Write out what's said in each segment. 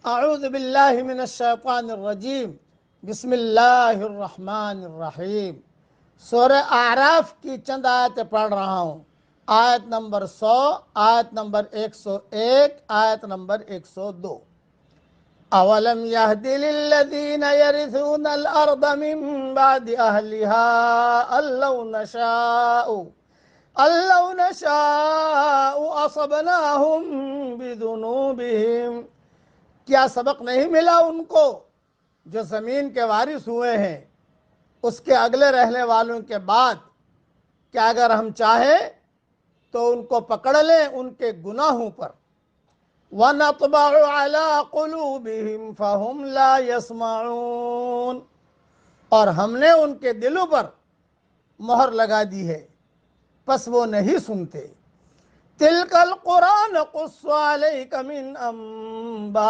اعوذ باللہ من الشیطان الرجیم بسم اللہ الرحمن الرحیم۔ سورہ اعراف کی چند آیتیں پڑھ رہا ہوں۔ آیت نمبر 100، آیت نمبر 101، آیت نمبر 102۔ اولم یہد للذین یرثون الارض من بعد اہلها ان لو نشاء اصبناہم بذنوبہم، کیا سبق نہیں ملا ان کو جو زمین کے وارث ہوئے ہیں اس کے اگلے رہنے والوں کے بعد، کہ اگر ہم چاہیں تو ان کو پکڑ لیں ان کے گناہوں پر۔ وَنَطْبَعُ عَلَىٰ قُلُوبِهِمْ فَهُمْ لَا يَسْمَعُونَ، اور ہم نے ان کے دلوں پر مہر لگا دی ہے پس وہ نہیں سنتے۔ تِلْكَ الْقُرَىٰ نَقُصُّ عَلَيْكَ مِنْ أَنْبَائِهَا،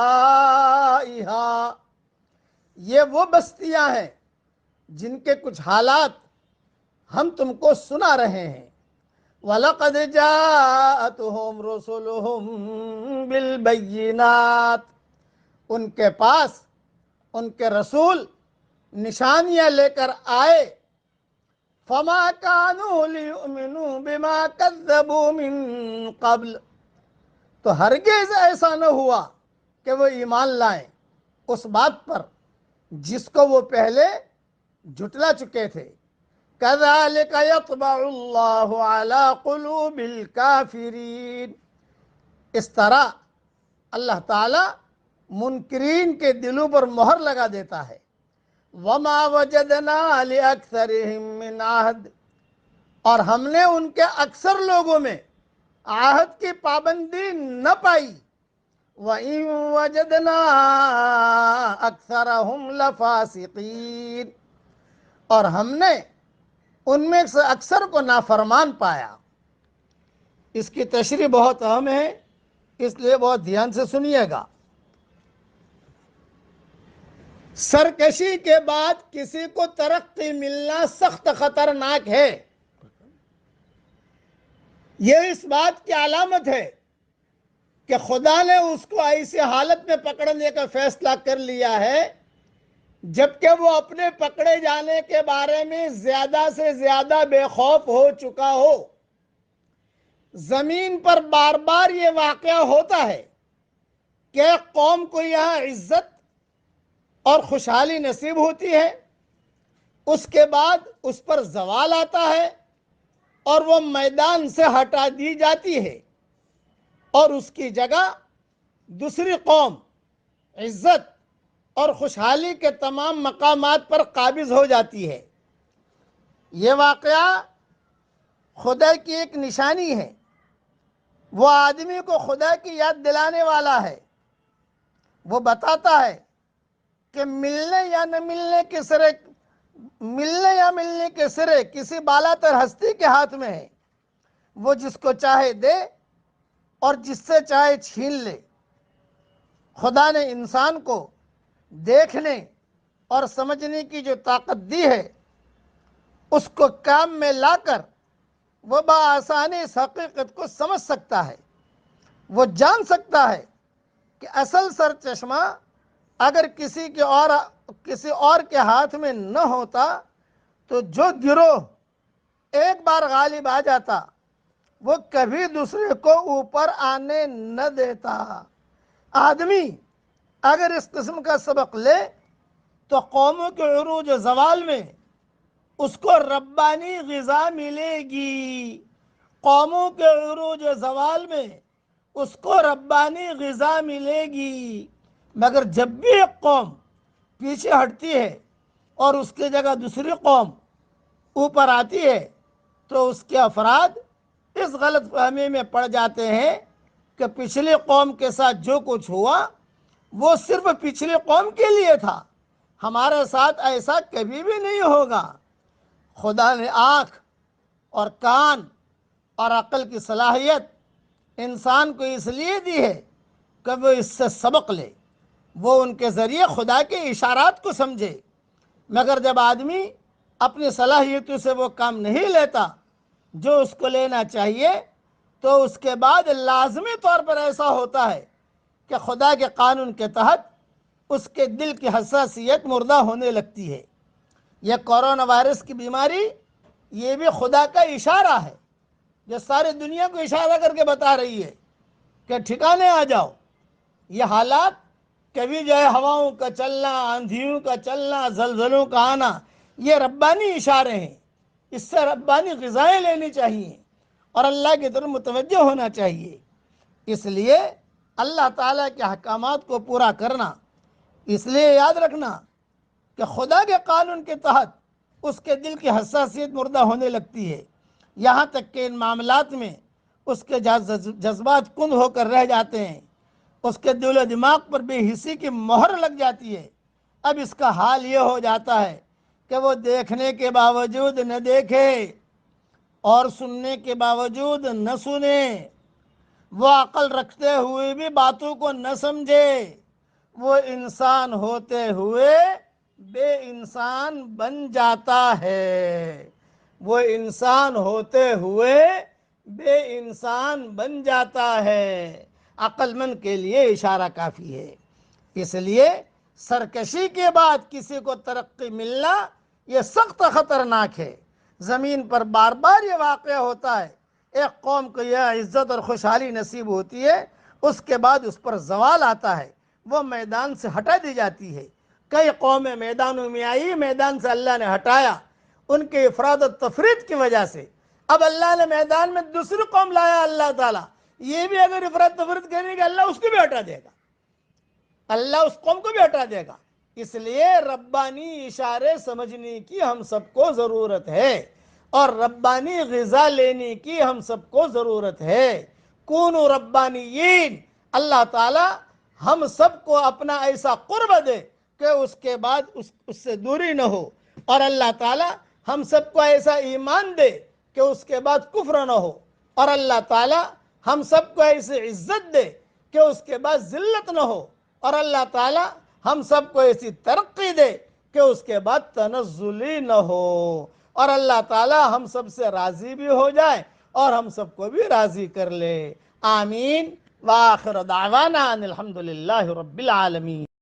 یہ وہ بستیاں ہیں جن کے کچھ حالات ہم تم کو سنا رہے ہیں۔ وَلَقَدْ جَاءَتْهُمْ رُسُلُهُم بِالْبَيِّنَاتِ، ان کے پاس ان کے رسول نشانیاں لے کر آئے۔ فَمَا كَانُوا لِيُؤْمِنُوا بِمَا كَذَّبُوا مِن قَبْلُ، تو ہرگز ایسا نہ ہوا کہ وہ ایمان لائیں اس بات پر جس کو وہ پہلے جھٹلا چکے تھے۔ كَذَلِكَ يَطْبَعُ اللَّهُ عَلَىٰ قُلُوبِ الْكَافِرِينَ، اس طرح اللہ تعالیٰ منکرین کے دلوں پر مہر لگا دیتا ہے۔ وَمَا وَجَدْنَا لِأَكْثَرِهِم مِّنْ عَهْدٍ، اور ہم نے ان کے اکثر لوگوں میں عہد کی پابندی نہ پائی۔ وَإِن وَجَدْنَا أَكْثَرَهُمْ لَفَاسِقِينَ، اور ہم نے ان میں سے اکثر کو نافرمان پایا۔ اس کی تشریح بہت اہم ہے، اس لیے بہت دھیان سے سنیے گا۔ سرکشی کے بعد کسی کو ترقی ملنا سخت خطرناک ہے۔ یہ اس بات کی علامت ہے کہ خدا نے اس کو ایسی حالت میں پکڑنے کا فیصلہ کر لیا ہے جبکہ وہ اپنے پکڑے جانے کے بارے میں زیادہ سے زیادہ بے خوف ہو چکا ہو۔ زمین پر بار بار یہ واقعہ ہوتا ہے کہ قوم کو یہاں عزت اور خوشحالی نصیب ہوتی ہے، اس کے بعد اس پر زوال آتا ہے اور وہ میدان سے ہٹا دی جاتی ہے، اور اس کی جگہ دوسری قوم عزت اور خوشحالی کے تمام مقامات پر قابض ہو جاتی ہے۔ یہ واقعہ خدا کی ایک نشانی ہے، وہ آدمی کو خدا کی یاد دلانے والا ہے۔ وہ بتاتا ہے کہ ملنے یا ملنے کے سرے کسی بالاتر ہستی کے ہاتھ میں ہے، وہ جس کو چاہے دے اور جس سے چاہے چھین لے۔ خدا نے انسان کو دیکھنے اور سمجھنے کی جو طاقت دی ہے اس کو کام میں لا کر وہ بآسانی اس حقیقت کو سمجھ سکتا ہے۔ وہ جان سکتا ہے کہ اصل سرچشمہ اگر کسی اور کے ہاتھ میں نہ ہوتا تو جو گروہ ایک بار غالب آ جاتا وہ کبھی دوسرے کو اوپر آنے نہ دیتا۔ آدمی اگر اس قسم کا سبق لے تو قوموں کے عروج و زوال میں اس کو ربانی غذا ملے گی۔ قوموں کے عروج و زوال میں اس کو ربانی غذا ملے گی، مگر جب بھی ایک قوم پیچھے ہٹتی ہے اور اس کی جگہ دوسری قوم اوپر آتی ہے تو اس کے افراد اس غلط فہمی میں پڑ جاتے ہیں کہ پچھلی قوم کے ساتھ جو کچھ ہوا وہ صرف پچھلی قوم کے لیے تھا، ہمارے ساتھ ایسا کبھی بھی نہیں ہوگا۔ خدا نے آنکھ اور کان اور عقل کی صلاحیت انسان کو اس لیے دی ہے کہ وہ اس سے سبق لے، وہ ان کے ذریعے خدا کے اشارات کو سمجھے۔ مگر جب آدمی اپنی صلاحیتوں سے وہ کام نہیں لیتا جو اس کو لینا چاہیے تو اس کے بعد لازمی طور پر ایسا ہوتا ہے کہ خدا کے قانون کے تحت اس کے دل کی حساسیت مردہ ہونے لگتی ہے۔ یہ کورونا وائرس کی بیماری یہ بھی خدا کا اشارہ ہے، جو ساری دنیا کو اشارہ کر کے بتا رہی ہے کہ ٹھکانے آ جاؤ۔ یہ حالات کبھی جو ہے ہواؤں کا چلنا، آندھیوں کا چلنا، زلزلوں کا آنا، یہ ربانی اشارے ہیں۔ اس سے ربانی غذائیں لینی چاہیے اور اللہ کی طرف متوجہ ہونا چاہیے۔ اس لیے اللہ تعالیٰ کے احکامات کو پورا کرنا، اس لیے یاد رکھنا کہ خدا کے قانون کے تحت اس کے دل کی حساسیت مردہ ہونے لگتی ہے، یہاں تک کہ ان معاملات میں اس کے جذبات کند ہو کر رہ جاتے ہیں، اس کے دل و دماغ پر بے حسی کی مہر لگ جاتی ہے۔ اب اس کا حال یہ ہو جاتا ہے کہ وہ دیکھنے کے باوجود نہ دیکھے اور سننے کے باوجود نہ سنے، وہ عقل رکھتے ہوئے بھی باتوں کو نہ سمجھے، وہ انسان ہوتے ہوئے بے انسان بن جاتا ہے، وہ انسان ہوتے ہوئے بے انسان بن جاتا ہے۔ عقل مند کے لیے اشارہ کافی ہے۔ اس لیے سرکشی کے بعد کسی کو ترقی ملنا یہ سخت خطرناک ہے۔ زمین پر بار بار یہ واقعہ ہوتا ہے، ایک قوم کو یہ عزت اور خوشحالی نصیب ہوتی ہے، اس کے بعد اس پر زوال آتا ہے، وہ میدان سے ہٹا دی جاتی ہے۔ کئی قومیں میدانوں میں آئی، میدان سے اللہ نے ہٹایا ان کے افراد و تفرید کی وجہ سے۔ اب اللہ نے میدان میں دوسری قوم لایا، اللہ تعالیٰ یہ بھی اگر افراد تفرید کرے گا اللہ اس کو بھی ہٹا دے گا، اللہ اس قوم کو بھی ہٹا دے گا۔ اس لیے ربانی اشارے سمجھنے کی ہم سب کو ضرورت ہے اور ربانی غذا لینے کی ہم سب کو ضرورت ہے۔ کونوا ربانیین، اللہ تعالیٰ ہم سب کو اپنا ایسا قرب دے کہ اس کے بعد اس سے دوری نہ ہو، اور اللہ تعالیٰ ہم سب کو ایسا ایمان دے کہ اس کے بعد کفر نہ ہو، اور اللہ تعالیٰ ہم سب کو ایسی عزت دے کہ اس کے بعد ذلت نہ ہو، اور اللہ تعالیٰ ہم سب کو ایسی ترقی دے کہ اس کے بعد تنزلی نہ ہو، اور اللہ تعالیٰ ہم سب سے راضی بھی ہو جائے اور ہم سب کو بھی راضی کر لے۔ آمین۔ وآخر دعوانا ان الحمدللہ رب العالمین۔